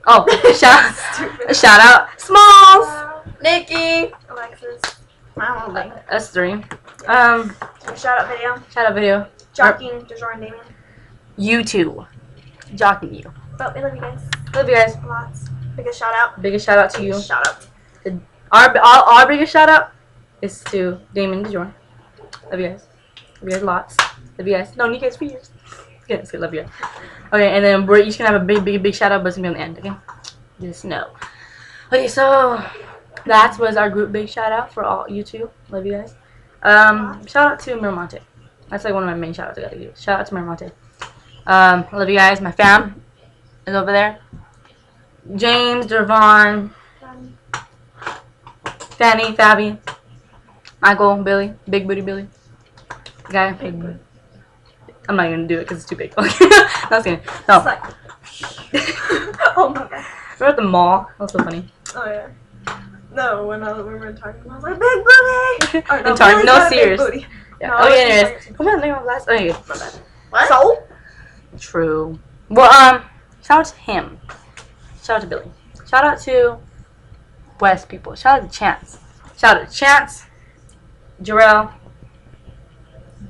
Oh, shout out Smalls, Nikki, Alexis. That's 3. Shout out video. Shout out video. Jockeying, DeJour and Damien. You two, jocking you. But we love you guys. Love you guys. Lots. Biggest shout out. Biggest shout out to you. Shout out. Our biggest shout out is to Damien and DeJour. Love you guys. Love you guys lots. Love you guys. Known you guys for years. Yeah, so love you guys. Okay, and then we're each gonna have a big shout out, but it's gonna be on the end. Okay, just know. Okay, so that was our group big shout out for all you two. Love you guys. Shout out to Miramonte. That's like one of my main shout outs I gotta do. Shout out to Miramonte. Love you guys. My fam is over there. James, Dervon, Fanny, Fabi, Michael, Billy, Big Booty Billy. Guy, Big Booty. I'm not gonna do it because it's too big. No, I'm kidding. No. Oh my god. We're at the mall. That was so funny. Oh yeah. No, when we were talking, I was like, big booty! Oh, no, Really no, serious. Booty. Yeah. No, Oh yeah, anyways. Come on, think of last. Oh yeah. What? So? True. Well, shout out to him. Shout out to Billy. Shout out to West people. Shout out to Chance. Shout out to Chance, Jarrell,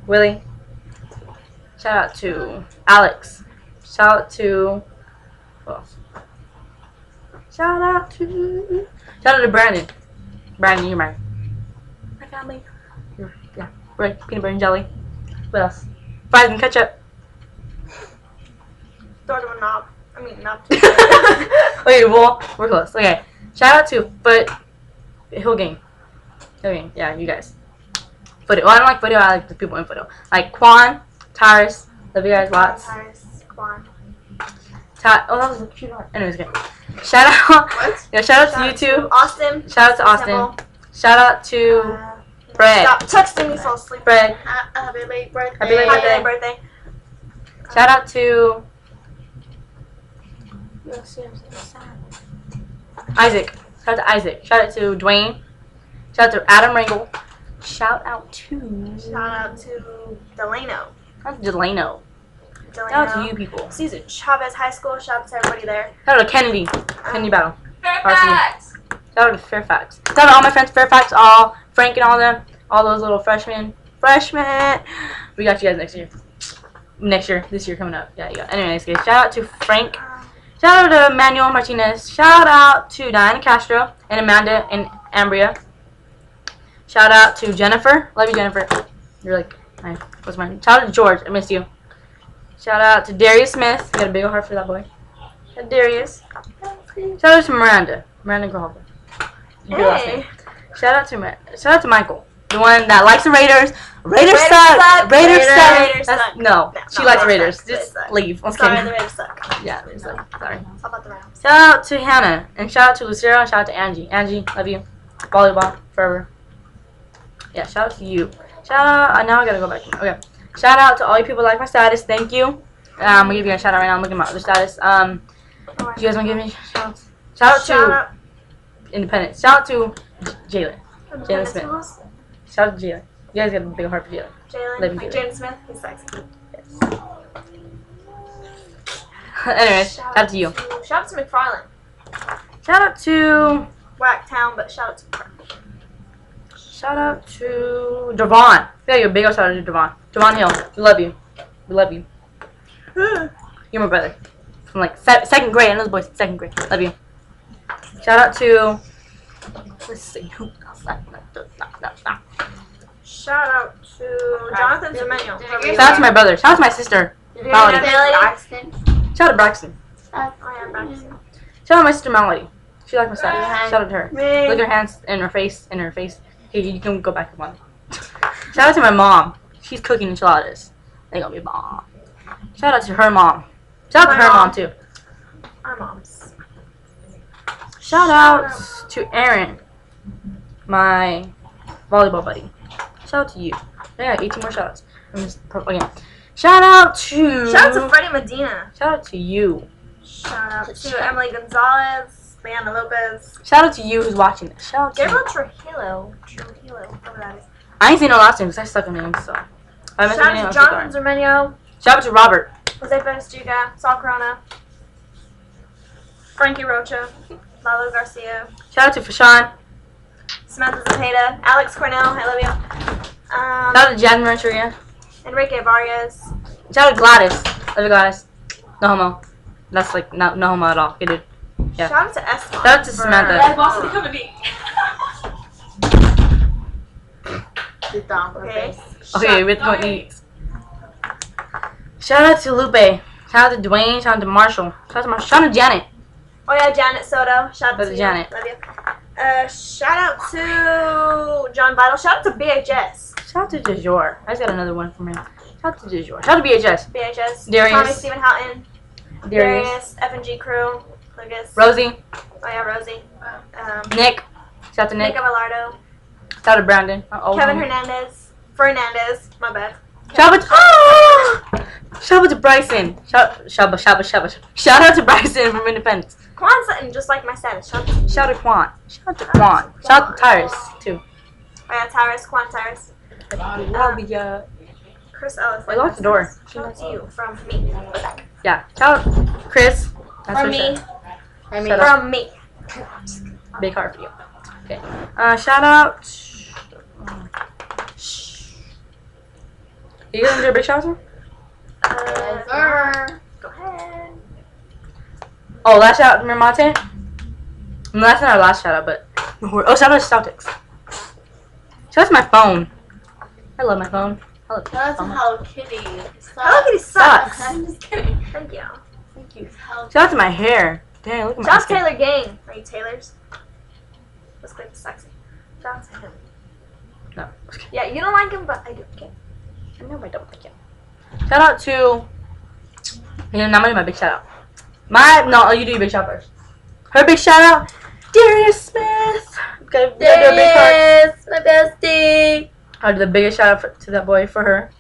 Willie. Shout out to Alex. Shout out to who else? Shout out to Brandon. Brandon, you're my family. Yeah, bread, peanut butter and jelly. What else? Fries and ketchup. Throw them a knob. I mean, knob. Okay, well, we're close. Okay, shout out to Hill Gang. Yeah, you guys. Footo. Well, I don't like Footo. I like the people in Footo. Like Quan, Tyrus. Love you guys lots. Tyrus, Quan. Oh, that was a cute one. Anyways, okay. Shout out. What? Yeah, shout out to you two. Austin. Shout out to Austin. Temple. Shout out to Fred. Stop texting me, fall asleep. Fred. Happy late birthday. Happy late birthday. Shout out to Isaac. Shout out to Isaac. Shout out to Dwayne. Shout out to Adam Ringel. Shout out to Delano. Shout out to Delano. Shout out to you people. Cesar Chavez High School. Shout out to everybody there. Shout out to Kennedy. Kennedy Battle. Fairfax. Shout out to Fairfax. Shout out to all my friends Fairfax, all Frank and all them, all those little freshmen. We got you guys next year. This year coming up. Yeah, you got. Anyways, guys, shout out to Frank. Shout out to Manuel Martinez. Shout out to Diana Castro and Amanda and Ambria. Shout out to Jennifer. Love you, Jennifer. You're like, hi. What's mine? Shout out to George. I miss you. Shout out to Darius Smith. You got a big old heart for that boy. Shout out to Darius. Shout out to Miranda. Miranda Grover. Your last name. Shout out to Shout out to Michael. The one that likes the Raiders. Raiders suck. Raiders suck. No, she likes Raiders. Just leave. I'm Sorry, kidding. the Raiders suck. Yeah, Raiders suck. Sorry. How about the Rams? Shout out to Hannah. And shout out to Lucero. And shout out to Angie. Angie, love you. Volleyball forever. Yeah, shout out to you. Shout out. Now I gotta go back. Okay. Shout out to all you people who like my status. Thank you. I'm gonna give you a shout out right now. I'm looking at my other status. Do you guys wanna give me shout outs? Shout out to Independence. Shout out to Jalen. Jalen Smith. Shout out to Jalen. You guys got a big heart for Jalen. Jalen. Like Jalen Smith. He's sexy. Yes. Anyways, shout out to you. Shout out to McFarland. Shout out to Whacktown, but shout out to McFarland. Shout out to Devon. Yeah, you a big old shout out to Devon. Devon Hill. We love you. We love you. You're my brother. From like second grade. I know the boys second grade. Love you. Shout out to. Let's see. Shout out to Jonathan Semenyo. Shout out to my brother. Shout out to my sister. Melody. Shout out to Braxton. I am Braxton. Shout out to my sister Melody. She likes my status. Shout out to her. Look at her hands in her face. Hey, you can go back one. Shout out to my mom. She's cooking enchiladas. They gonna be bomb. Shout out to her mom. Shout out to her mom too. Our moms. Shout out to Aaron, my volleyball buddy. Shout out to you. I got 18 more shout outs. Again. Shout out to Freddie Medina. Shout out to you. Shout out to Emily Gonzalez, Leanna Lopez. Shout out to you who's watching this. Shout out to Gabriel Trujillo, whatever that is. I ain't seen no last name because I suck at names, so. Shout out to Jonathan Zermenio. Shout out to Robert. Jose Venestuga, Saul Corona, Frankie Rocha, Lalo Garcia, Shout out to Fashawn. Samantha Zepeda, Alex Cornell, I love you. Shout out to Jan Renteria. Enrique Vargas. Shout out to Gladys. Love you, Gladys. No homo. That's like no homo at all. Okay, dude. Yeah. Shout out to Esma. Shout out to Samantha. Yeah, Boston company. Sit down, Okay. Okay, we're going to eat. Shout out to Lupe. Shout out to Dwayne. Shout out to Marshall. Shout out to Marshall. Shout out to Janet. Oh yeah, Janet Soto. Shout out to you. Janet. Love you. Shout out to John Vital. Shout out to BHS. Shout out to DeJour. I just got another one from him. Shout out to DeJour. Shout out to BHS. BHS. Darius. Tommy Stephen Houghton. Darius. F&G crew. Lucas. Rosie. Oh yeah, Rosie. Nick. Shout out to Nick. Nick Avalardo. Shout out to Brandon. Kevin Fernandez. My bad. Shout out to Bryson. Shout out to Bryson from Independence. Quan Sutton, just like my status. Shout out to Shout out to Quan. Shout out to Quan. Shout out to Tyrus too. Oh yeah, Tyrus. Quan Tyrus. Chris Ellis. I locked the door. Shout out to you from me. Yeah. Shout out Chris. That's From her me. shout. Shout out. From me. Big heart for you. Okay. Shout out. You gonna do a big shout out? Yes, sir. Go ahead. Oh, last shout out to Mate. That's not our last shout out, but shout out to Celtics. Shout out to my phone. I love my phone. I love Shout out to my phone. Hello Kitty. Hello Kitty sucks. I'm just kidding. Thank you. Thank you. Hello Shout out to my hair. Dang, look at my Shout out to skin. Taylor Gang. Are you Taylor's? This clip is sexy. Shout out to him. No. Yeah, you don't like him, but I do. Okay. I know I don't like it. Shout out to. Not my big shout out. No, you do your big shout first. Her big shout out, Darius Smith. Okay, do a big heart. Yes, my bestie. I'll do the biggest shout out to that boy for her.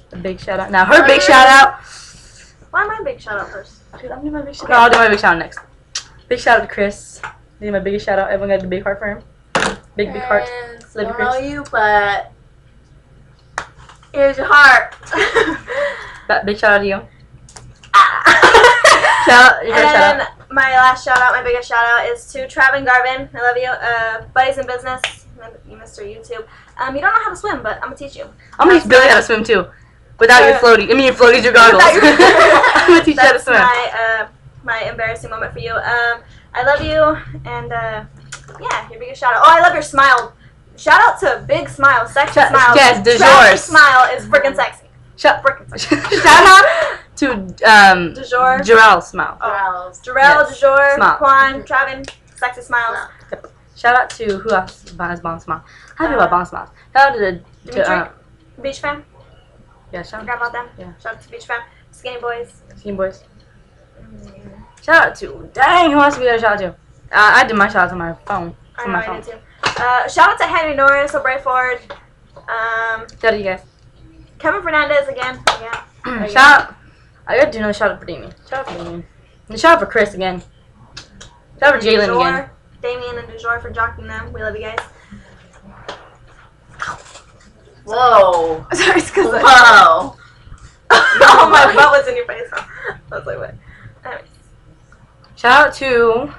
The big shout out. Now her big shout out. Why am I big shout out first? Dude, I'm doing my big shout out. No, I'll do my big shout out next. Big shout out to Chris. Do my biggest shout out. Everyone got a big heart for him. Big heart. Yes, Love you, don't know Chris. you, but here's your heart. Big shout out to you. Ah. Shout out. Your And shout out. my last shout out, my biggest shout out is to Travin Garvin. I love you. Buddies in business. You Mr. YouTube. You don't know how to swim, but I'm gonna teach you. I'm gonna teach Billy how to swim too. Without your floaty. I mean your floaties, your goggles. Without your- I'm gonna teach you how to That's swim. my embarrassing moment for you. I love you, and yeah, your biggest shout out. Oh, I love your smile. Shout out to Big Smile, Sexy Smile. Yes, de Travis' yours. smile is freaking sexy. Shout Freaking sexy. out to De Jour. Jarrell Smile. Oh. Girls. Jarrell, Yes. DeJour, Smile. Quan, Travin, Sexy Smiles. Shout out to who else has Bomb Smile? Happy about Bomb Smiles. Shout out to Dimitri, Beach Fam. yeah, shout Forgot out about them. Yeah. Shout out to Beach Fam. Skinny Boys. to Team Boys. Shout out to dang, who else we gotta shout out to? I did my shout out to my phone. I From know my I phone. did too. Shout out to Henry Norris, O'Bray Ford. Shout out to you guys. Kevin Fernandez again. Yeah. Shout out. I gotta do another shout out for Damien. Shout out for Damien. And shout out for Chris again. Shout out for Jalen again. Damien and DeJour for jocking them. We love you guys. Whoa. Sorry, it's because Whoa. all my butt was in your face. I was like, what? Anyways. Shout out to.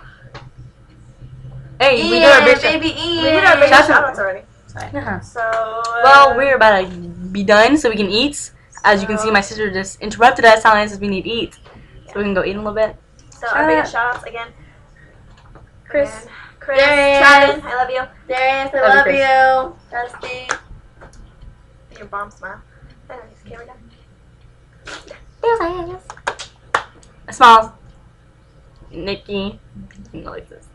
Hey, we did our big shout. baby We did our big Shout out- shout outs already. Uh-huh. So, Well, we're about to be done so we can eat. As you can see, my sister just interrupted us telling us we need to eat. So we can go eat in a little bit. So our biggest shout outs again. Chris. Again. Chris, Darius. Travin, I love you. Darius, I Love you, love Chris. you. Bestie. Your bomb smile. Anyways, okay, we're done. Smalls. Nikki. Alexis.